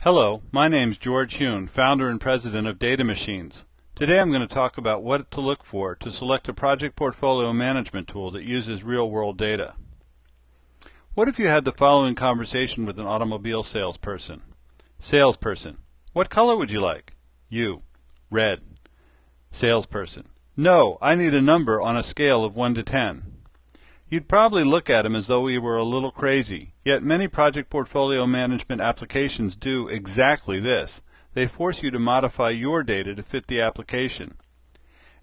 Hello, my name's George Hune, founder and president of Data Machines. Today I'm going to talk about what to look for to select a project portfolio management tool that uses real-world data. What if you had the following conversation with an automobile salesperson? Salesperson: what color would you like? You: red. Salesperson: no, I need a number on a scale of 1 to 10. You'd probably look at him as though he were a little crazy, yet many project portfolio management applications do exactly this. They force you to modify your data to fit the application.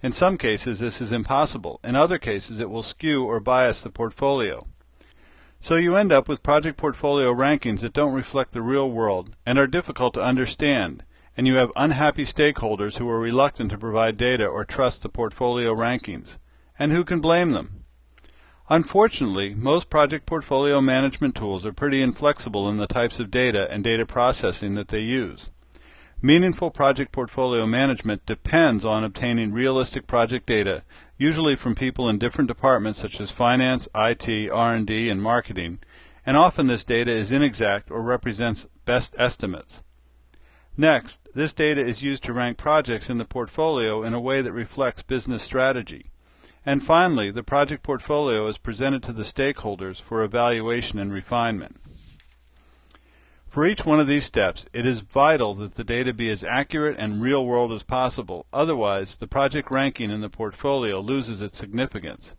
In some cases this is impossible. In other cases it will skew or bias the portfolio. So you end up with project portfolio rankings that don't reflect the real world and are difficult to understand, and you have unhappy stakeholders who are reluctant to provide data or trust the portfolio rankings. And who can blame them? Unfortunately, most project portfolio management tools are pretty inflexible in the types of data and data processing that they use. Meaningful project portfolio management depends on obtaining realistic project data, usually from people in different departments such as finance, IT, R&D, and marketing, and often this data is inexact or represents best estimates. Next, this data is used to rank projects in the portfolio in a way that reflects business strategy. And finally, the project portfolio is presented to the stakeholders for evaluation and refinement. For each one of these steps, it is vital that the data be as accurate and real-world as possible. Otherwise, the project ranking in the portfolio loses its significance.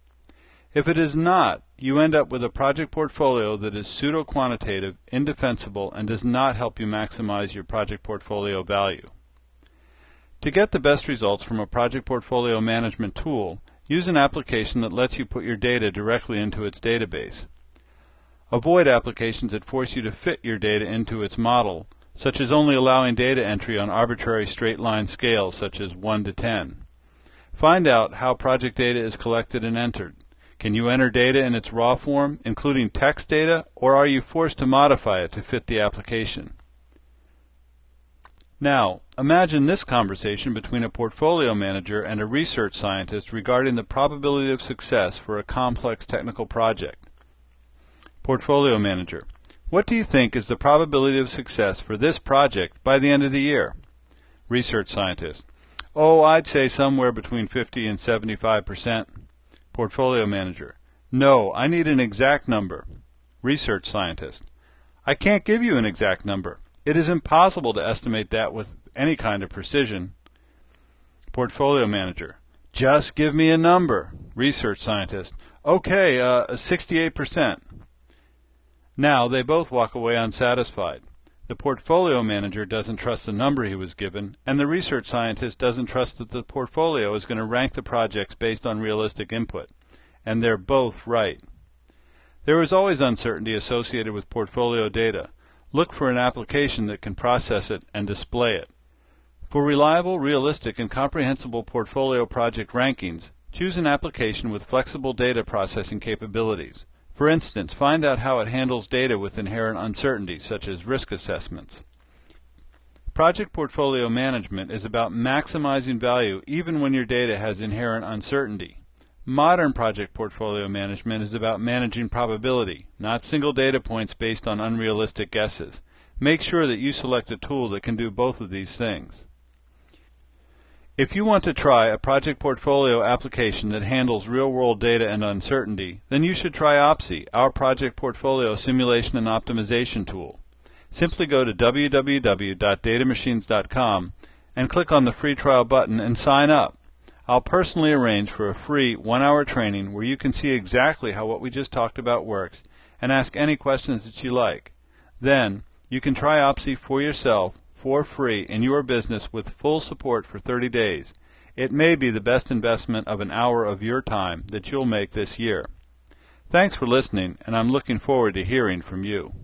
If it is not, you end up with a project portfolio that is pseudo-quantitative, indefensible, and does not help you maximize your project portfolio value. To get the best results from a project portfolio management tool, use an application that lets you put your data directly into its database. Avoid applications that force you to fit your data into its model, such as only allowing data entry on arbitrary straight-line scales such as 1 to 10. Find out how project data is collected and entered. Can you enter data in its raw form, including text data, or are you forced to modify it to fit the application? Now, imagine this conversation between a portfolio manager and a research scientist regarding the probability of success for a complex technical project. Portfolio manager: what do you think is the probability of success for this project by the end of the year? Research scientist: oh, I'd say somewhere between 50 and 75%. Portfolio manager: no, I need an exact number. Research scientist: I can't give you an exact number. It is impossible to estimate that with any kind of precision. Portfolio manager: just give me a number. Research scientist: okay, 68%. Now they both walk away unsatisfied. The portfolio manager doesn't trust the number he was given, and the research scientist doesn't trust that the portfolio is going to rank the projects based on realistic input. And they're both right. There is always uncertainty associated with portfolio data. Look for an application that can process it and display it. For reliable, realistic, and comprehensible portfolio project rankings, choose an application with flexible data processing capabilities. For instance, find out how it handles data with inherent uncertainty, such as risk assessments. Project portfolio management is about maximizing value even when your data has inherent uncertainty. Modern project portfolio management is about managing probability, not single data points based on unrealistic guesses. Make sure that you select a tool that can do both of these things. If you want to try a project portfolio application that handles real-world data and uncertainty, then you should try OPSI, our project portfolio simulation and optimization tool. Simply go to www.datamachines.com and click on the free trial button and sign up. I'll personally arrange for a free 1-hour training where you can see exactly how what we just talked about works and ask any questions that you like. Then, you can try OPSI for yourself for free in your business with full support for 30 days. It may be the best investment of an hour of your time that you'll make this year. Thanks for listening, and I'm looking forward to hearing from you.